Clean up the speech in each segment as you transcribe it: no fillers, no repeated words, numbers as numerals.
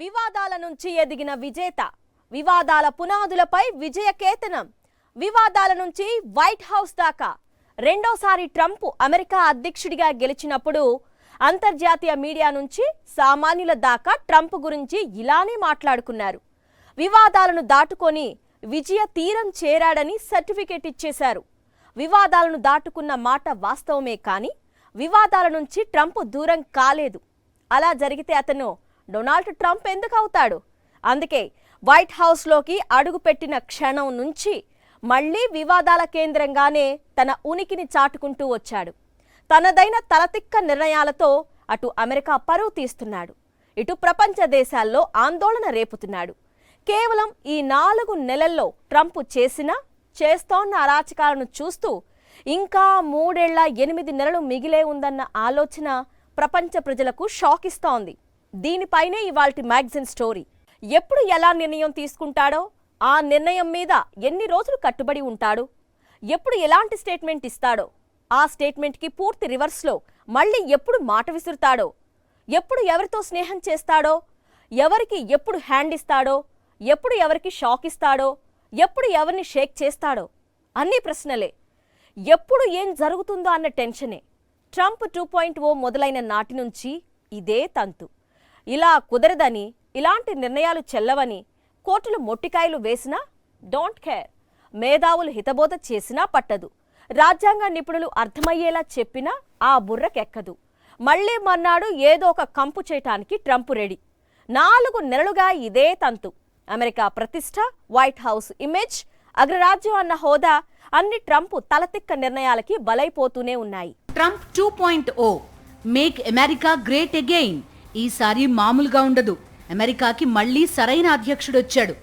వివాదాల నుంచి ఎదిగిన విజేత, వివాదాల పునాదులపై విజయకేతనం, వివాదాల నుంచి వైట్ హౌస్ దాకా రెండోసారి ట్రంప్ అమెరికా అధ్యక్షుడిగా గెలిచినప్పుడు అంతర్జాతీయ మీడియా నుంచి సామాన్యుల దాకా ట్రంప్ గురించి ఇలానే మాట్లాడుకున్నారు. వివాదాలను దాటుకొని విజయ తీరం చేరాడని సర్టిఫికెట్ ఇచ్చేశారు. వివాదాలను దాటుకున్న మాట వాస్తవమే, కానీ వివాదాల నుంచి ట్రంప్ దూరం కాలేదు. అలా జరిగితే అతను డొనాల్డ్ ట్రంప్ ఎందుకు అవుతాడు? అందుకే వైట్ హౌస్లోకి అడుగుపెట్టిన క్షణం నుంచి మళ్లీ వివాదాల కేంద్రంగానే తన ఉనికిని చాటుకుంటూ వచ్చాడు. తనదైన తలతిక్క నిర్ణయాలతో అటు అమెరికా పరువు తీస్తున్నాడు, ఇటు ప్రపంచ దేశాల్లో ఆందోళన రేపుతున్నాడు. కేవలం ఈ 4 నెలల్లో ట్రంప్ చేస్తోన్న అరాచకాలను చూస్తూ ఇంకా 3 ఏళ్ల 8 నెలలు మిగిలే ఉందన్న ఆలోచన ప్రపంచ ప్రజలకు షాక్ ఇస్తోంది. దీనిపైనే ఇవాల్టి మ్యాగజైన్ స్టోరీ. ఎప్పుడు ఎలా నిర్ణయం తీసుకుంటాడో, ఆ నిర్ణయం మీద ఎన్ని రోజులు కట్టుబడి ఉంటాడు, ఎప్పుడు ఎలాంటి స్టేట్మెంట్ ఇస్తాడో, ఆ స్టేట్మెంట్కి పూర్తి రివర్స్లో మళ్ళీ ఎప్పుడు మాట విసురుతాడో, ఎప్పుడు ఎవరితో స్నేహం చేస్తాడో, ఎవరికి ఎప్పుడు హ్యాండ్ ఇస్తాడో, ఎప్పుడు ఎవరికి షాక్ ఇస్తాడో, ఎప్పుడు ఎవరిని షేక్ చేస్తాడో, అన్ని ప్రశ్నలే. ఎప్పుడు ఏం జరుగుతుందో అన్న టెన్షనే. ట్రంప్ 2.0 మొదలైన నాటి నుంచి ఇదే తంతు. ఇలా కుదరదని, ఇలాంటి నిర్ణయాలు చెల్లవని కోర్టులు మొట్టికాయలు వేసినా డోంట్ కేర్, మేధావులు హితబోధ చేసినా పట్టదు, రాజ్యాంగ నిపుణులు అర్థమయ్యేలా చెప్పినా ఆ బుర్రకెక్కదు. మళ్లీ మర్నాడు ఏదో ఒక కంపు చేయటానికి ట్రంప్ రెడీ. 4 నెలలుగా ఇదే తంతు. అమెరికా ప్రతిష్ట, వైట్ హౌస్ ఇమేజ్, అగ్రరాజ్యం అన్న హోదా అన్ని ట్రంప్ తలతిక్క నిర్ణయాలకి బలైపోతూనే ఉన్నాయి. Trump 2.0 make America great again ఈసారి మామూలుగా ఉండదు. అమెరికాకి మళ్లీ సరైన అధ్యక్షుడొచ్చాడు.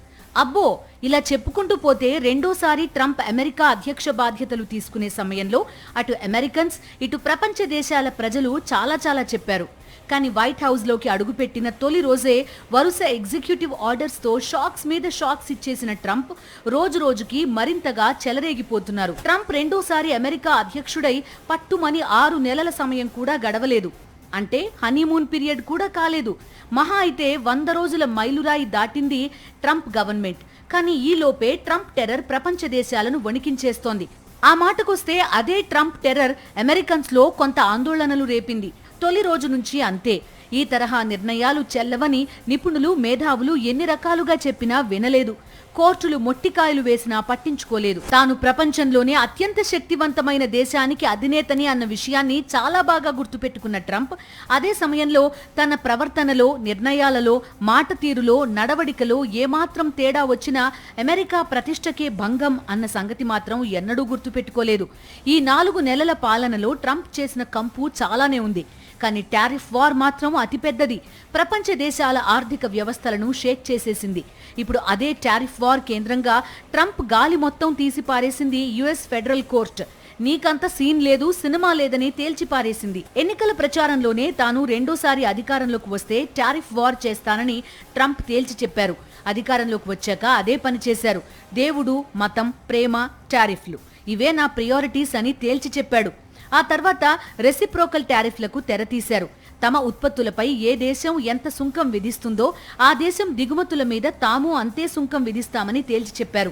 అబ్బో, ఇలా చెప్పుకుంటూ పోతే రెండోసారి ట్రంప్ అమెరికా అధ్యక్ష బాధ్యతలు తీసుకునే సమయంలో అటు అమెరికన్స్, ఇటు ప్రపంచ దేశాల ప్రజలు చాలా చెప్పారు. కానీ వైట్ హౌస్ లోకి అడుగుపెట్టిన తొలి రోజే వరుస ఎగ్జిక్యూటివ్ ఆర్డర్స్ తో షాక్స్ మీద షాక్స్ ఇచ్చేసిన ట్రంప్ రోజుకి మరింతగా చెలరేగిపోతున్నారు. ట్రంప్ రెండోసారి అమెరికా అధ్యక్షుడై పట్టుమని 6 నెలల సమయం కూడా గడవలేదు. అంటే హనీమూన్ పీరియడ్ కూడా కాలేదు. మహా అయితే 100 రోజుల మైలురాయి దాటింది ట్రంప్ గవర్నమెంట్. కానీ ఈలోపే ట్రంప్ టెర్రర్ ప్రపంచ దేశాలను వణికించేస్తోంది. ఆ మాటకొస్తే అదే ట్రంప్ టెర్రర్ అమెరికన్స్ లో కొంత ఆందోళనలు రేపింది. తొలి రోజు నుంచి అంతే. ఈ తరహా నిర్ణయాలు చెల్లవని నిపుణులు, మేధావులు ఎన్ని రకాలుగా చెప్పినా వినలేదు. కోర్టులు మొట్టికాయలు వేసినా పట్టించుకోలేదు. తాను ప్రపంచంలోనే అత్యంత శక్తివంతమైన దేశానికి అధినేతని అన్న విషయాన్ని చాలా బాగా గుర్తుపెట్టుకున్న ట్రంప్ అదే సమయంలో తన ప్రవర్తనలో, నిర్ణయాలలో, మాట తీరులో, నడవడికలో ఏమాత్రం తేడా వచ్చినా అమెరికా ప్రతిష్టకే భంగం అన్న సంగతి మాత్రం ఎన్నడూ గుర్తుపెట్టుకోలేదు. ఈ 4 నెలల పాలనలో ట్రంప్ చేసిన కంపు చాలానే ఉంది. కానీ టారిఫ్ వార్ మాత్రం అతిపెద్దది. ప్రపంచ దేశాల ఆర్థిక వ్యవస్థలను షేక్ చేసేసింది. ఇప్పుడు అదే టారిఫ్ వార్ కేంద్రంగా ట్రంప్ గాలి మొత్తం తీసి పారేసింది యుఎస్ ఫెడరల్ కోర్ట్. నీకంత సీన్ లేదు, సినిమా లేదని తేల్చిపారేసింది. ఎన్నికల ప్రచారంలోనే తాను రెండోసారి అధికారంలోకి వస్తే టారిఫ్ వార్ చేస్తానని ట్రంప్ తేల్చి చెప్పారు. అధికారంలోకి వచ్చాక అదే పని చేశారు. దేవుడు, మతం, ప్రేమ, టారిఫ్లు ఇవే నా ప్రియారిటీస్ అని తేల్చి చెప్పాడు. ఆ తర్వాత రెసిప్రోకల్ టారిఫ్లకు తెరతీశారు. తమ ఉత్పత్తులపై ఏ దేశం ఎంత సుంకం విధిస్తుందో ఆ దేశం దిగుమతుల మీద తాము అంతే సుంకం విధిస్తామని తేల్చి చెప్పారు.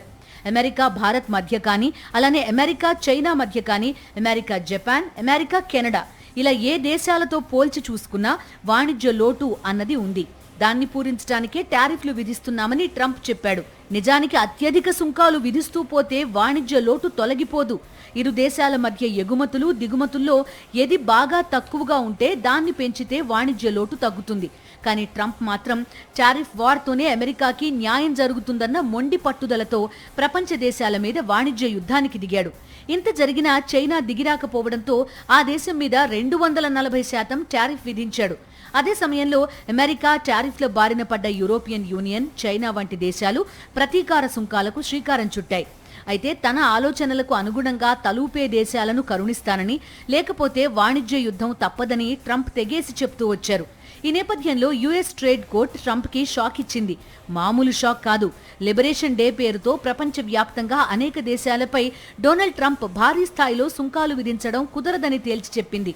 అమెరికా భారత్ మధ్య కానీ, అలానే అమెరికా చైనా మధ్య కానీ, అమెరికా జపాన్, అమెరికా కెనడా ఇలా ఏ దేశాలతో పోల్చి చూసుకున్నా వాణిజ్య లోటు అన్నది ఉంది. దాన్ని పూరించడానికే టారిఫ్లు విధిస్తున్నామని ట్రంప్ చెప్పాడు. నిజానికి అత్యధిక సుంకాలు విధిస్తూ పోతే వాణిజ్య లోటు తొలగిపోదు. ఇరు దేశాల మధ్య ఎగుమతులు, దిగుమతుల్లో ఏది బాగా తక్కువగా ఉంటే దాన్ని పెంచితే వాణిజ్య లోటు తగ్గుతుంది. కానీ ట్రంప్ మాత్రం టారిఫ్ వార్తోనే అమెరికాకి న్యాయం జరుగుతుందన్న మొండి పట్టుదలతో ప్రపంచ దేశాల మీద వాణిజ్య యుద్ధానికి దిగాడు. ఇంత జరిగినా చైనా దిగిరాకపోవడంతో ఆ దేశం మీద 240% టారిఫ్ విధించాడు. అదే సమయంలో అమెరికా టారిఫ్ల బారిన పడ్డ యూరోపియన్ యూనియన్, చైనా వంటి దేశాలు ప్రతీకార సుంకాలకు శ్రీకారం చుట్టాయి. అయితే తన ఆలోచనలకు అనుగుణంగా తలూపే దేశాలను కరుణిస్తానని, లేకపోతే వాణిజ్య యుద్ధం తప్పదని ట్రంప్ తెగేసి చెప్తూ వచ్చారు. ఈ నేపథ్యంలో యుఎస్ ట్రేడ్ కోర్ట్ ట్రంప్కి షాక్ ఇచ్చింది. మామూలు షాక్ కాదు. లిబరేషన్ డే పేరుతో ప్రపంచవ్యాప్తంగా అనేక దేశాలపై డొనాల్డ్ ట్రంప్ భారీ స్థాయిలో సుంకాలు విధించడం కుదరదని తేల్చి చెప్పింది.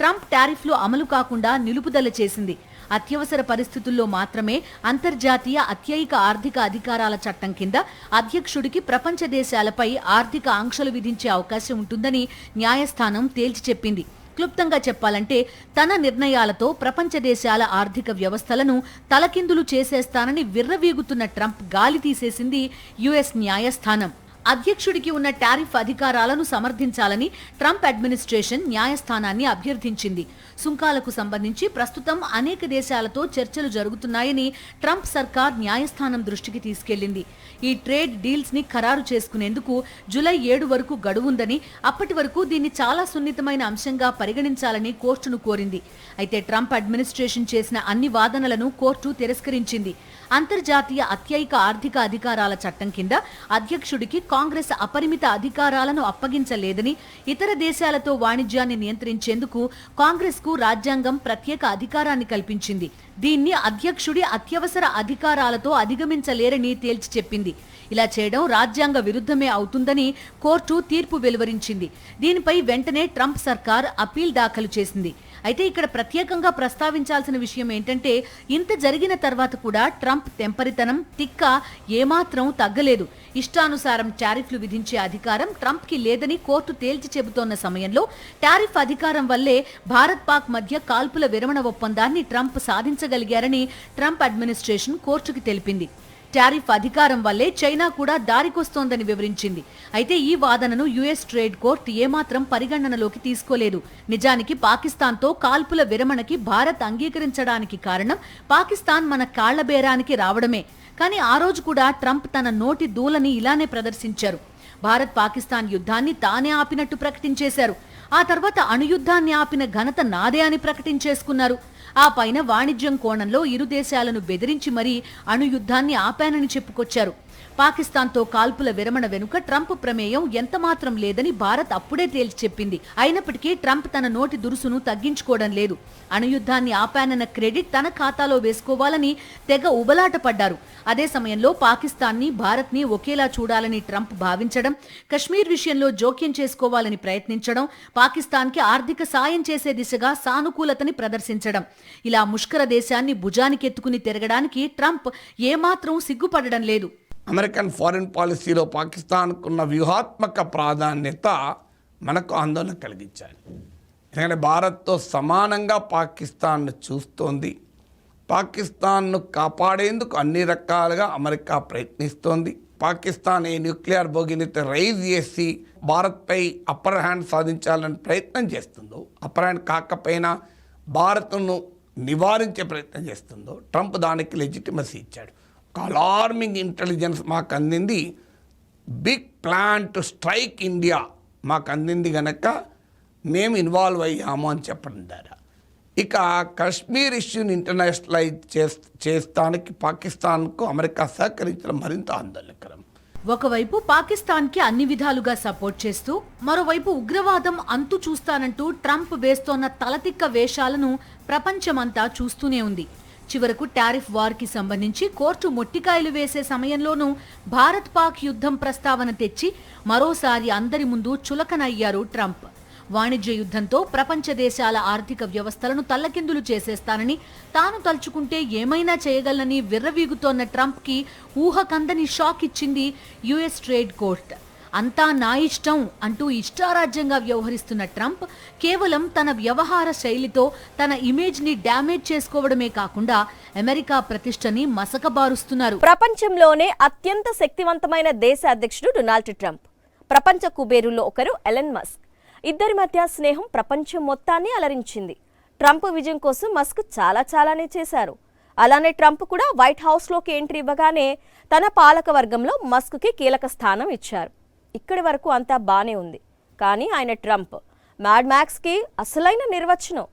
ట్రంప్ టారిఫ్లు అమలు కాకుండా నిలుపుదల చేసింది. అత్యవసర పరిస్థితుల్లో మాత్రమే అంతర్జాతీయ అత్యయిక ఆర్థిక అధికారాల చట్టం కింద అధ్యక్షుడికి ప్రపంచ దేశాలపై ఆర్థిక ఆంక్షలు విధించే అవకాశం ఉంటుందని న్యాయస్థానం తేల్చి చెప్పింది. క్లుప్తంగా చెప్పాలంటే తన నిర్ణయాలతో ప్రపంచ దేశాల ఆర్థిక వ్యవస్థలను తలకిందులు చేసేస్తానని విర్రవీగుతున్న ట్రంప్ గాలి తీసేసింది యుఎస్ న్యాయస్థానం. అధ్యక్షుడికి ఉన్న టారిఫ్ అధికారాలను సమర్థించాలని ట్రంప్ అడ్మినిస్ట్రేషన్ న్యాయస్థానాన్ని అభ్యర్థించింది. సుంకాలకు సంబంధించి ప్రస్తుతం అనేక దేశాలతో చర్చలు జరుగుతున్నాయని ట్రంప్ సర్కార్ న్యాయస్థానం దృష్టికి తీసుకెళ్లింది. ఈ ట్రేడ్ డీల్స్ ని ఖరారు చేసుకునేందుకు జూలై 7 వరకు గడువుందని, అప్పటి వరకు దీన్ని చాలా సున్నితమైన అంశంగా పరిగణించాలని కోర్టును కోరింది. అయితే ట్రంప్ అడ్మినిస్ట్రేషన్ చేసిన అన్ని వాదనలను కోర్టు తిరస్కరించింది. అంతర్జాతీయ అత్యయిక ఆర్థిక అధికారాల చట్టం కింద అధ్యక్షుడికి కాంగ్రెస్ అపరిమిత అధికారాలను అప్పగించలేదని, ఇతర దేశాలతో వాణిజ్యాన్ని నియంత్రించేందుకు కాంగ్రెస్ కు రాజ్యాంగం ప్రత్యేక అధికారాన్ని కల్పించింది. దీన్ని అధ్యక్షుడి అత్యవసర అధికారాలతో అధిగమించలేరని తేల్చి చెప్పింది. ఇలా చేయడం రాజ్యాంగ విరుద్ధమే అవుతుందని కోర్టు తీర్పు వెలువరించింది. దీనిపై వెంటనే ట్రంప్ సర్కార్ అప్పీల్ దాఖలు చేసింది. అయితే ఇక్కడ ప్రత్యేకంగా ప్రస్తావించాల్సిన విషయం ఏంటంటే, ఇంత జరిగిన తర్వాత కూడా ట్రంప్ తెంపరితనం, తిక్క ఏమాత్రం తగ్గలేదు. ఇష్టానుసారం టారిఫ్లు విధించే అధికారం ట్రంప్ కి లేదని కోర్టు తేల్చి చెబుతోన్న సమయంలో టారిఫ్ అధికారం వల్లే భారత్ పాక్ మధ్య కాల్పుల విరమణ ఒప్పందాన్ని ట్రంప్ సాధించగలిగారని ట్రంప్ అడ్మినిస్ట్రేషన్ కోర్టుకి తెలిపింది. టారిఫ్ అధికారం వల్లే చైనా కూడా దారికొస్తోందని వివరించింది. అయితే ఈ వాదనను యుఎస్ ట్రేడ్ కోర్టు ఏమాత్రం పరిగణనలోకి తీసుకోలేదు. నిజానికి పాకిస్తాన్తో కాల్పుల విరమణకి భారత్ అంగీకరించడానికి కారణం పాకిస్తాన్ మన కాళ్లబేరానికి రావడమే. కానీ ఆ రోజు కూడా ట్రంప్ తన నోటి దూలని ఇలానే ప్రదర్శించారు. భారత్ పాకిస్తాన్ యుద్ధాన్ని తానే ఆపినట్టు ప్రకటించేశారు. ఆ తర్వాత అణుయుద్ధాన్ని ఆపిన ఘనత నాదే అని ప్రకటించేసుకున్నారు. ఆ పైన వాణిజ్యం కోణంలో ఇరు దేశాలను బెదిరించి మరీ అణుయుద్ధాన్ని ఆపానని చెప్పుకొచ్చారు. పాకిస్తాన్తో కాల్పుల విరమణ వెనుక ట్రంప్ ప్రమేయం ఎంతమాత్రం లేదని భారత్ అప్పుడే తేల్చి చెప్పింది. అయినప్పటికీ ట్రంప్ తన నోటి దురుసును తగ్గించుకోవడం లేదు. అణుయుద్ధాన్ని ఆపానన్న క్రెడిట్ తన ఖాతాలో వేసుకోవాలని తెగ ఉబలాట పడ్డారు. అదే సమయంలో పాకిస్తాన్ని, భారత్ ని ఒకేలా చూడాలని ట్రంప్ భావించడం, కశ్మీర్ విషయంలో జోక్యం చేసుకోవాలని ప్రయత్నించడం, పాకిస్తాన్ కి ఆర్థిక సాయం చేసే దిశగా సానుకూలతని ప్రదర్శించడం, ఇలా ముష్కర దేశాన్ని భుజానికెత్తుకుని తిరగడానికి ట్రంప్ ఏమాత్రం సిగ్గుపడడం లేదు. అమెరికన్ ఫారిన్ పాలసీలో పాకిస్తాన్కున్న వ్యూహాత్మక ప్రాధాన్యత మనకు ఆందోళన కలిగించాలి. ఎందుకంటే భారత్తో సమానంగా పాకిస్తాన్ను చూస్తోంది. పాకిస్తాన్ను కాపాడేందుకు అన్ని రకాలుగా అమెరికా ప్రయత్నిస్తోంది. పాకిస్తాన్ ఈ న్యూక్లియర్ బోగిని రైజ్ చేసి భారత్పై అప్పర్ హ్యాండ్ సాధించాలని ప్రయత్నం చేస్తుందో, అప్పర్ హ్యాండ్ కాకపోయినా భారత్ను నివారించే ప్రయత్నం చేస్తుందో, ట్రంప్ దానికి లెజిటిమసీ ఇచ్చాడు. ఒక అలార్మింగ్ ఇంటెలిజెన్స్ మాకు అందింది, big plan to strike India మాకు అందింది కనుక మేము ఇన్వాల్వ్ అయ్యాము అని చెప్పడం ద్వారా ఇక కశ్మీర్ ఇష్యూని ఇంటర్నేషనలైజ్ చేస్తానికి పాకిస్తాన్కు అమెరికా సహకరించడం మరింత ఆందోళనకరం. ఒకవైపు పాకిస్తాన్ కి అన్ని విధాలుగా సపోర్ట్ చేస్తూ, మరోవైపు ఉగ్రవాదం అంతు చూస్తానంటూ ట్రంప్ వేస్తోన్న తలతిక్క వేషాలను ప్రపంచమంతా చూస్తూనే ఉంది. చివరకు టారిఫ్ వార్ కి సంబంధించి కోర్టు మొట్టికాయలు వేసే సమయంలోనూ భారత్ పాక్ యుద్ధం ప్రస్తావన తెచ్చి మరోసారి అందరి ముందు చులకనయ్యారు ట్రంప్. వాణిజ్య యుద్ధంతో ప్రపంచ దేశాల ఆర్థిక వ్యవస్థలను తల్లకిందులు చేసేస్తానని, తాను తలుచుకుంటే ఏమైనా చేయగలనని విర్రవీగుతోన్న ట్రంప్ కి ఊహకందని షాక్ ఇచ్చింది యుఎస్ ట్రేడ్ కోర్ట్. అంతా నా ఇష్టం అంటూ ఇష్టారాజ్యంగా వ్యవహరిస్తున్న ట్రంప్ కేవలం తన వ్యవహార శైలితో తన ఇమేజ్ ని డ్యామేజ్ చేసుకోవడమే కాకుండా అమెరికా ప్రతిష్టని మసకబారుస్తున్నారు. ప్రపంచంలోనే అత్యంత శక్తివంతమైన దేశ అధ్యక్షుడు డొనాల్డ్ ట్రంప్. ప్రపంచ కుబేరుల్లో ఒకరు ఎలన్ మస్క్. ఇద్దరి మధ్య స్నేహం ప్రపంచం మొత్తాన్ని అలరించింది. ట్రంప్ విజయం కోసం మస్క్ చాలానే చేశారు. అలానే ట్రంప్ కూడా వైట్ హౌస్లోకి ఎంట్రీ ఇవ్వగానే తన పాలక వర్గంలో మస్క్కి కీలక స్థానం ఇచ్చారు. ఇక్కడి వరకు అంతా బానే ఉంది. కానీ ఆయన ట్రంప్ మ్యాడ్ మ్యాక్స్కి అసలైన నిర్వచనం.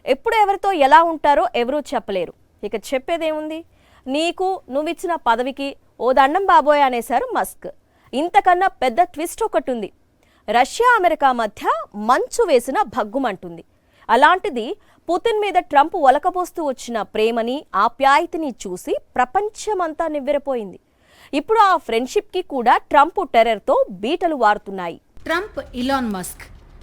ఎప్పుడు ఎవరితో ఎలా ఉంటారో ఎవరూ చెప్పలేరు. ఇక చెప్పేదేముంది, నీకు నువ్విచ్చిన పదవికి ఓ దండం బాబోయ్ అనేశారు మస్క్. ఇంతకన్నా పెద్ద ట్విస్ట్ ఒకటి ఉంది. రష్యా అమెరికా మధ్య మంచు వేసిన భగ్గుమంటుంది. అలాంటిది పుతిన్ మీద ట్రంప్ ఒలకబోస్తూ వచ్చిన ప్రేమని, ఆప్యాయతని చూసి ప్రపంచమంతా నివ్వెరపోయింది. ఇప్పుడు ఆ ఫ్రెండ్షిప్ కి కూడా ట్రంప్ టెర్రర్తో బీటలు వారుతున్నాయి. ట్రంప్, ఇలాన్ మస్క్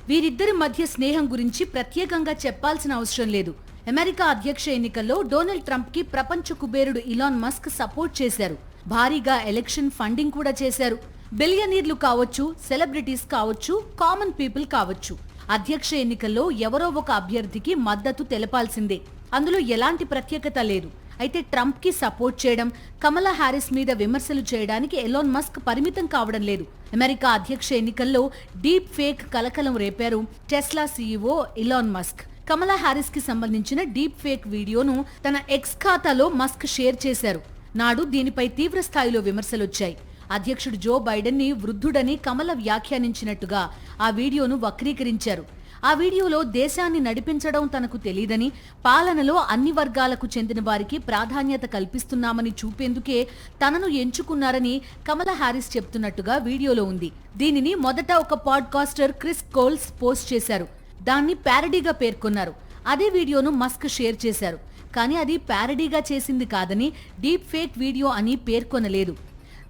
వీరిద్దరి మధ్య స్నేహం గురించి ప్రత్యేకంగా చెప్పాల్సిన అవసరం లేదు. అమెరికా అధ్యక్ష ఎన్నికల్లో డొనాల్డ్ ట్రంప్ కి ప్రపంచ కుబేరుడు ఇలాన్ మస్క్ సపోర్ట్ చేశారు. భారీగా ఎలక్షన్ ఫండింగ్ కూడా చేశారు. బిలియనీర్లు కావచ్చు, సెలబ్రిటీస్ కావచ్చు, కామన్ పీపుల్ కావచ్చు, అధ్యక్ష ఎన్నికల్లో ఎవరో ఒక అభ్యర్థికి మద్దతు తెలపాల్సిందే. అందులో ఎలాంటి ప్రత్యేకత లేదు. అయితే ట్రంప్ కి సపోర్ట్ చేయడం, కమలా హ్యారిస్ మీద విమర్శలు చేయడానికి ఎలాన్ మస్క్ పరిమితం కావడం లేదు. అమెరికా అధ్యక్ష ఎన్నికల్లో డీప్ ఫేక్ కలకలం రేపారు టెస్లా సీఈఓ ఇలాన్ మస్క్. కమలా హ్యారిస్ కి సంబంధించిన డీప్ ఫేక్ వీడియోను తన ఎక్స్ ఖాతాలో మస్క్ షేర్ చేశారు. నాడు దీనిపై తీవ్ర స్థాయిలో విమర్శలొచ్చాయి. అధ్యక్షుడు జో బైడెన్ ని వృద్ధుడని కమల వ్యాఖ్యానించినట్టుగా ఆ వీడియోను వక్రీకరించారు. ఆ వీడియోలో దేశాన్ని నడిపించడం తనకు తెలీదని, పాలనలో అన్ని వర్గాలకు చెందిన వారికి ప్రాధాన్యత కల్పిస్తున్నామని చూపేందుకే తనను ఎంచుకున్నారని కమలా హ్యారిస్ చెప్తున్నట్టుగా వీడియోలో ఉంది. దీనిని మొదట ఒక పాడ్కాస్టర్ క్రిస్ కోల్స్ పోస్ట్ చేశారు. దాన్ని ప్యారడీగా పేర్కొన్నారు. అదే వీడియోను మస్క్ షేర్ చేశారు. కానీ అది ప్యారడీగా చేసింది కాదని, డీప్ ఫేక్ వీడియో అని పేర్కొనలేదు.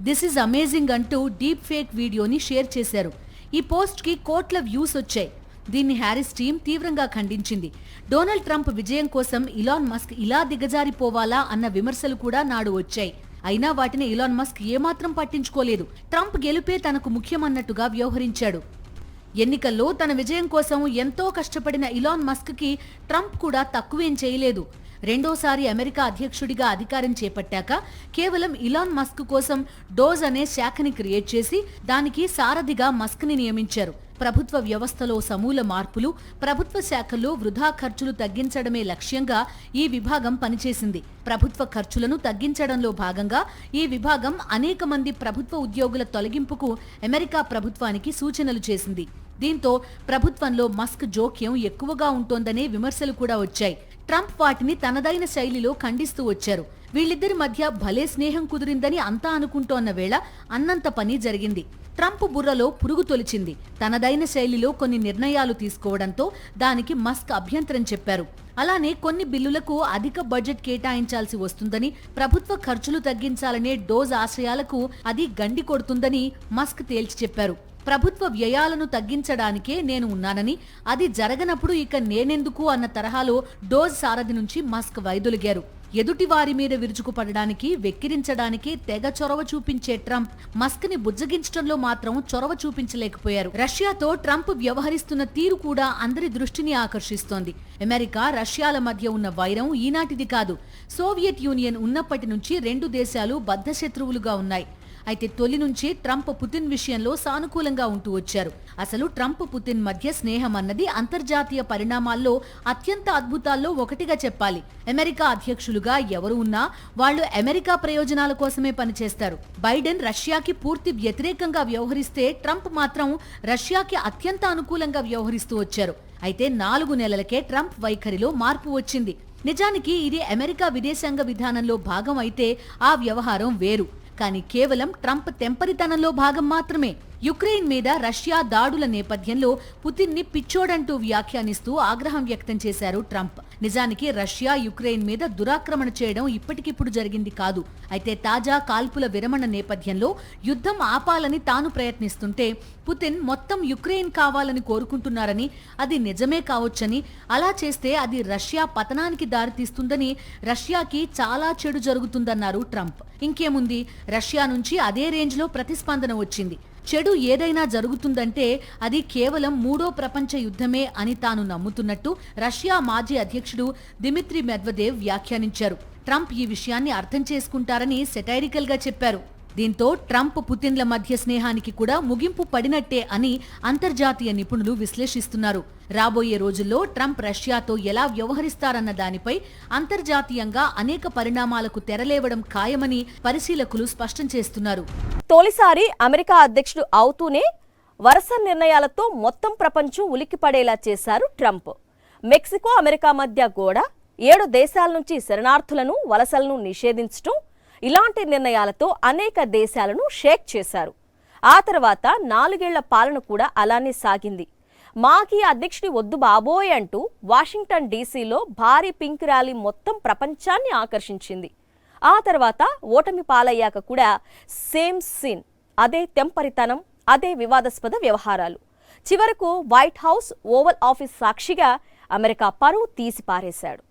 దిస్ ఈజ్ అమేజింగ్ అంటూ డీప్ ఫేక్ వీడియోని షేర్ చేశారు. ఈ పోస్ట్ కి కోట్ల వ్యూస్ వచ్చాయి. దీన్ని హ్యారిస్ టీం తీవ్రంగా ఖండించింది. డొనాల్డ్ ట్రంప్ విజయం కోసం ఇలాన్ మస్క్ ఇలా దిగజారిపోవాలా అన్న విమర్శలు కూడా నాడు వచ్చాయి. అయినా వాటిని ఇలాన్ మస్క్ ఏమాత్రం పట్టించుకోలేదు. ట్రంప్ గెలుపే తనకు ముఖ్యమన్నట్టుగా వ్యవహరించాడు. ఎన్నికల్లో తన విజయం కోసం ఎంతో కష్టపడిన ఇలాన్ మస్క్ కి ట్రంప్ కూడా తక్కువేం చేయలేదు. రెండోసారి అమెరికా అధ్యక్షుడిగా అధికారం చేపట్టాక కేవలం ఇలాన్ మస్క్ కోసం డోజ్ అనే శాఖని క్రియేట్ చేసి దానికి సారథిగా మస్క్ ని నియమించారు. ప్రభుత్వ వ్యవస్థలో సమూల మార్పులు, ప్రభుత్వ శాఖల్లో వృధా ఖర్చులు తగ్గించడమే లక్ష్యంగా ఈ విభాగం పనిచేసింది. ప్రభుత్వ ఖర్చులను తగ్గించడంలో భాగంగా ఈ విభాగం అనేక మంది ప్రభుత్వ ఉద్యోగుల తొలగింపుకు అమెరికా ప్రభుత్వానికి సూచనలు చేసింది. దీంతో ప్రభుత్వంలో మస్క్ జోక్యం ఎక్కువగా ఉంటోందనే విమర్శలు కూడా వచ్చాయి. ట్రంప్ వాటిని తనదైన శైలిలో ఖండిస్తూ వచ్చారు. వీళ్ళిద్దరి మధ్య భలే స్నేహం కుదిరిందని అంతా అనుకుంటోన్న వేళ అన్నంత పని జరిగింది. ట్రంప్ బుర్రలో పురుగు తొలిచింది. తనదైన శైలిలో కొన్ని నిర్ణయాలు తీసుకోవడంతో దానికి మస్క్ అభ్యంతరం చెప్పారు. అలానే కొన్ని బిల్లులకు అధిక బడ్జెట్ కేటాయించాల్సి వస్తుందని, ప్రభుత్వ ఖర్చులు తగ్గించాలనే డోజ్ ఆశయాలకు అది గండి కొడుతుందని మస్క్ తేల్చి చెప్పారు. ప్రభుత్వ వ్యయాలను తగ్గించడానికే నేను ఉన్నానని, అది జరగనప్పుడు ఇక నేనెందుకు అన్న తరహాలో డోజ్ సారథి నుంచి మస్క్ వైదొలిగారు. ఎదుటి వారి మీద విరుచుకుపడడానికి, వెక్కిరించడానికి తెగ చొరవ చూపించే ట్రంప్ మస్క్ ని బుజ్జగించడంలో మాత్రం చొరవ చూపించలేకపోయారు. రష్యాతో ట్రంప్ వ్యవహరిస్తున్న తీరు కూడా అందరి దృష్టిని ఆకర్షిస్తోంది. అమెరికా, రష్యాల మధ్య ఉన్న వైరం ఈనాటిది కాదు. సోవియట్ యూనియన్ ఉన్నప్పటి నుంచి రెండు దేశాలు బద్ధశత్రువులుగా ఉన్నాయి. అయితే తొలి నుంచి ట్రంప్ పుతిన్ విషయంలో సానుకూలంగా ఉంటూ వచ్చారు. అసలు ట్రంప్ పుతిన్ మధ్య స్నేహం అన్నది అంతర్జాతీయ పరిణామాల్లో అత్యంత అద్భుతాల్లో ఒకటిగా చెప్పాలి. అమెరికా అధ్యక్షులుగా ఎవరు ఉన్నా వాళ్ళు అమెరికా ప్రయోజనాల కోసమే పనిచేస్తారు. బైడెన్ రష్యాకి పూర్తి వ్యతిరేకంగా వ్యవహరిస్తే ట్రంప్ మాత్రం రష్యాకి అత్యంత అనుకూలంగా వ్యవహరిస్తూ వచ్చారు. అయితే 4 నెలలకే ట్రంప్ వైఖరిలో మార్పు వచ్చింది. నిజానికి ఇది అమెరికా విదేశాంగ విధానంలో భాగం అయితే ఆ వ్యవహారం వేరు. కానీ కేవలం ట్రంప్ తెంపరితనంలో భాగం మాత్రమే. యుక్రెయిన్ మీద రష్యా దాడుల నేపథ్యంలో పుతిన్ ని పిచ్చోడంటూ వ్యాఖ్యానిస్తూ ఆగ్రహం వ్యక్తం చేశారు ట్రంప్. నిజానికి రష్యా యుక్రెయిన్ మీద దురాక్రమణ చేయడం ఇప్పటికిప్పుడు జరిగింది కాదు. అయితే తాజా కాల్పుల విరమణ నేపథ్యంలో యుద్ధం ఆపాలని తాను ప్రయత్నిస్తుంటే పుతిన్ మొత్తం యుక్రెయిన్ కావాలని కోరుకుంటున్నారని, అది నిజమే కావచ్చని, అలా చేస్తే అది రష్యా పతనానికి దారితీస్తుందని, రష్యాకి చాలా చెడు జరుగుతుందన్నారు ట్రంప్. ఇంకేముంది, రష్యా నుంచి అదే రేంజ్లో ప్రతిస్పందన వచ్చింది. చెడు ఏదైనా జరుగుతుందంటే అది కేవలం 3వ ప్రపంచ యుద్ధమే అని తాను నమ్ముతున్నట్టు రష్యా మాజీ అధ్యక్షుడు దిమిత్రి మెద్వదేవ్ వ్యాఖ్యానించారు. ట్రంప్ ఈ విషయాన్ని అర్థం చేసుకుంటారని సెటైరికల్ గా చెప్పారు. దీంతో ట్రంప్ పుతిన్ల మధ్య స్నేహానికి కూడా ముగింపు పడినట్టే అని అంతర్జాతీయ నిపుణులు విశ్లేషిస్తున్నారు. రాబోయే రోజుల్లో ట్రంప్ రష్యాతో ఎలా వ్యవహరిస్తారన్న దానిపై అంతర్జాతీయంగా అనేక పరిణామాలకు తెరలేవడం ఖాయమని పరిశీలకులు స్పష్టం చేస్తున్నారు. తొలిసారి అమెరికా అధ్యక్షుడు అవుతూనే వరుస నిర్ణయాలతో మొత్తం ప్రపంచం ఉలిక్కిపడేలా చేశారు ట్రంప్. మెక్సికో అమెరికా మధ్య గోడ, 7 దేశాల నుంచి శరణార్థులను, వలసలను నిషేధించడం, ఇలాంటి నిర్ణయాలతో అనేక దేశాలను షేక్ చేశారు. ఆ తర్వాత 4 ఏళ్ల పాలన కూడా అలానే సాగింది. మాకీ అధ్యక్షుడి వద్దు బాబోయ్ అంటూ వాషింగ్టన్ డీసీలో భారీ పింక్ ర్యాలీ మొత్తం ప్రపంచాన్ని ఆకర్షించింది. ఆ తర్వాత ఓటమి పాలయ్యాక కూడా సేమ్ సీన్, అదే తెంపరితనం, అదే వివాదాస్పద వ్యవహారాలు. చివరకు వైట్ హౌస్, ఓవల్ ఆఫీస్ సాక్షిగా అమెరికా పరువు తీసి పారేశాడు.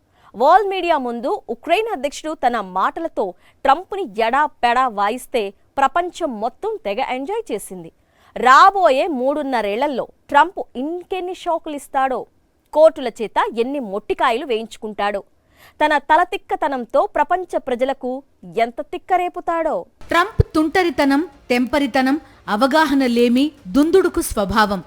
వరల్డ్ మీడియా ముందు ఉక్రెయిన్ అధ్యక్షుడు తన మాటలతో ట్రంప్ని ఎడాపెడా వాయిస్తే ప్రపంచం మొత్తం తెగ ఎంజాయ్ చేసింది. రాబోయే 3.5 ట్రంప్ ఇంకెన్ని షాకులు ఇస్తాడో, కోర్టుల చేత ఎన్ని మొట్టికాయలు వేయించుకుంటాడో, తన తలతిక్కతనంతో ప్రపంచ ప్రజలకు ఎంత తిక్కరేపుతాడో. ట్రంప్ తుంటరితనం, టెంపరితనం, అవగాహన లేమి, దుందుడుకు స్వభావం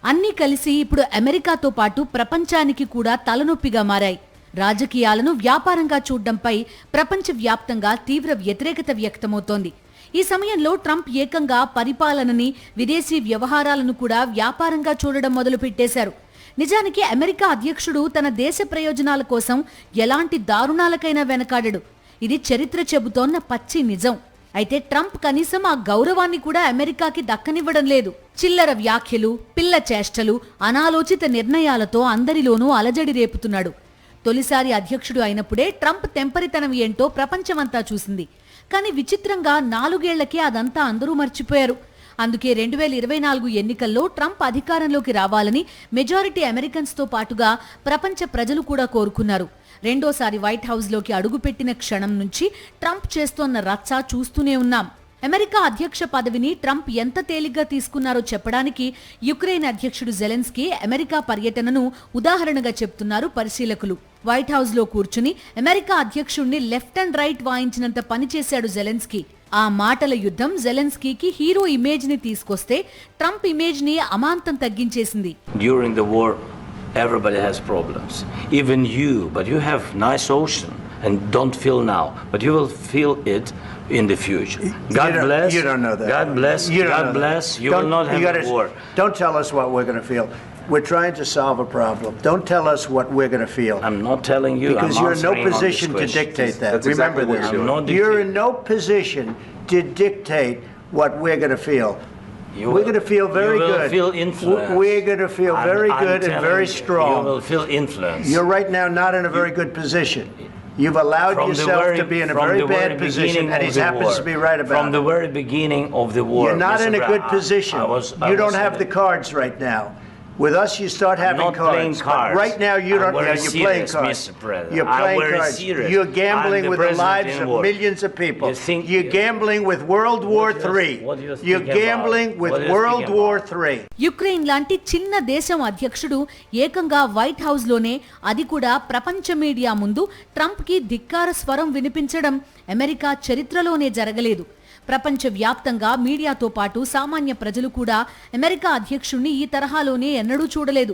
అన్నీ కలిసి ఇప్పుడు అమెరికాతో పాటు ప్రపంచానికి కూడా తలనొప్పిగా మారాయి. రాజకీయాలను వ్యాపారంగా చూడ్డంపై ప్రపంచవ్యాప్తంగా తీవ్ర వ్యతిరేకత వ్యక్తమవుతోంది. ఈ సమయంలో ట్రంప్ ఏకంగా పరిపాలనని, విదేశీ వ్యవహారాలను కూడా వ్యాపారంగా చూడడం మొదలుపెట్టేశారు. నిజానికి అమెరికా అధ్యక్షుడు తన దేశ ప్రయోజనాల కోసం ఎలాంటి దారుణాలకైనా వెనకాడడు. ఇది చరిత్ర చెబుతోన్న పచ్చి నిజం. అయితే ట్రంప్ కనీసం ఆ గౌరవాన్ని కూడా అమెరికాకి దక్కనివ్వడం లేదు. చిల్లర వ్యాఖ్యలు, పిల్ల చేష్టలు, అనాలోచిత నిర్ణయాలతో అందరిలోనూ అలజడి రేపుతున్నాడు. తొలిసారి అధ్యక్షుడు అయినప్పుడే ట్రంప్ తెంపరితనం ఏంటో ప్రపంచమంతా చూసింది. కానీ విచిత్రంగా 4 ఏళ్లకే అదంతా అందరూ మర్చిపోయారు. అందుకే 2024 ఎన్నికల్లో ట్రంప్ అధికారంలోకి రావాలని మెజారిటీ అమెరికన్స్తో పాటుగా ప్రపంచ ప్రజలు కూడా కోరుకున్నారు. రెండోసారి వైట్ హౌస్లోకి అడుగుపెట్టిన క్షణం నుంచి ట్రంప్ చేస్తోన్న రచ్చ చూస్తూనే ఉన్నాం. అమెరికా అధ్యక్ష పదవిని ట్రంప్ ఎంత తేలిగ్గా తీసుకున్నారో చెప్పడానికి యుక్రెయిన్ అధ్యక్షుడు జెలెన్స్కీ అమెరికా పర్యటనను ఉదాహరణగా చెప్తున్నారు పరిశీలకులు. వైట్ హౌస్లో కూర్చుని అమెరికా అధ్యక్షుడిని లెఫ్ట్ అండ్ రైట్ వాయించినంత పనిచేశాడు జెలెన్స్కీ. ఆ మాటల యుద్ధం జెలెన్స్కీకి హీరో ఇమేజ్ ని తీసుకొస్తే ట్రంప్ ఇమేజ్ ని అమాంతం తగ్గించేసింది. During the war, everybody has problems. Even you, but you have nice ocean and don't feel now, but you will feel it in the future. God bless. You don't know that. God bless. God bless. You will not have a war. Don't tell us what we're going to feel. We're trying to solve a problem. Don't tell us what we're going to feel. I'm not telling you. Because you're in no position to dictate that. That's Remember exactly this. what I'm not You're dictating. in no position to dictate what we're going to feel. We're going to feel very you will good. Feel influence. We're going to feel very good and very strong. You will feel influence. You're right now not in a very good position. You've allowed yourself to be in a very bad position, and he happens to be right about it. From the very beginning of the war. You're not in a good position. You don't have the cards right now. With us, you start having not cards. Playing cards. But right now, you don't. You're Playing cards. Mr. President. You're playing cards. Serious. You're gambling with the lives of war. millions of people. You're yeah. gambling with World War III. You're gambling with World War III. Ukraine లాంటి చిన్న దేశం అధ్యక్షుడు ఏకంగా white house లోనే, అది కూడా ప్రపంచ media ముందు ట్రంప్ కి ధిక్కార స్వరం వినిపించడం అమెరికా చరిత్రలోనే జరగలేదు. ప్రపంచ వ్యాప్తంగా మీడియాతో పాటు సామాన్య ప్రజలు కూడా అమెరికా అధ్యక్షుణ్ణి ఈ తరహాలోనే ఎన్నడూ చూడలేదు.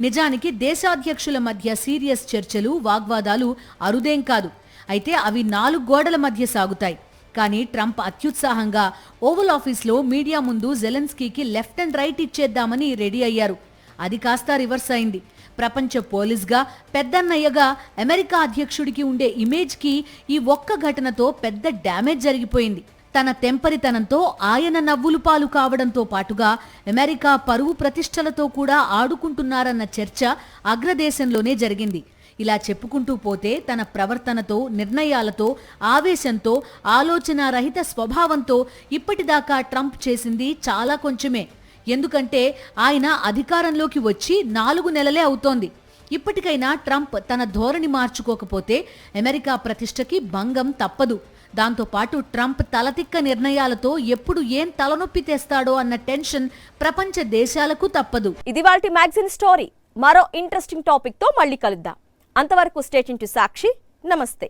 నిజానికి దేశాధ్యక్షుల మధ్య సీరియస్ చర్చలు, వాగ్వాదాలు అరుదేం కాదు. అయితే అవి 4 గోడల మధ్య సాగుతాయి. కానీ ట్రంప్ అత్యుత్సాహంగా ఓవల్ ఆఫీస్లో మీడియా ముందు జెలెన్స్కీకి లెఫ్ట్ అండ్ రైట్ ఇచ్చేద్దామని రెడీ అయ్యారు. అది కాస్త రివర్స్ అయింది. ప్రపంచ పోలీస్గా, పెద్దన్నయ్యగా అమెరికా అధ్యక్షుడికి ఉండే ఇమేజ్కి ఈ ఒక్క ఘటనతో పెద్ద డ్యామేజ్ జరిగిపోయింది. తన తెంపరితనంతో ఆయన నవ్వులు పాలు కావడంతో పాటుగా అమెరికా పరువు ప్రతిష్టలతో కూడా ఆడుకుంటున్నారన్న చర్చ అగ్రదేశంలోనే జరిగింది. ఇలా చెప్పుకుంటూ పోతే తన ప్రవర్తనతో, నిర్ణయాలతో, ఆవేశంతో, ఆలోచనారహిత స్వభావంతో ఇప్పటిదాకా ట్రంప్ చేసింది చాలా కొంచెమే. ఎందుకంటే ఆయన అధికారంలోకి వచ్చి 4 నెలలే అవుతోంది. ఇప్పటికైనా ట్రంప్ తన ధోరణి మార్చుకోకపోతే అమెరికా ప్రతిష్టకి భంగం తప్పదు. దాంతోపాటు ట్రంప్ తలతిక్క నిర్ణయాలతో ఎప్పుడు ఏం తలనొప్పి తెస్తాడో అన్న టెన్షన్ ప్రపంచ దేశాలకు తప్పదు. ఇది వాల్టి మ్యాగజైన్ స్టోరీ. మరో ఇంట్రెస్టింగ్ టాపిక్ తో మళ్ళీ కలుద్దాం. అంతవరకు స్టే ట్యూన్ టు సాక్షి. నమస్తే.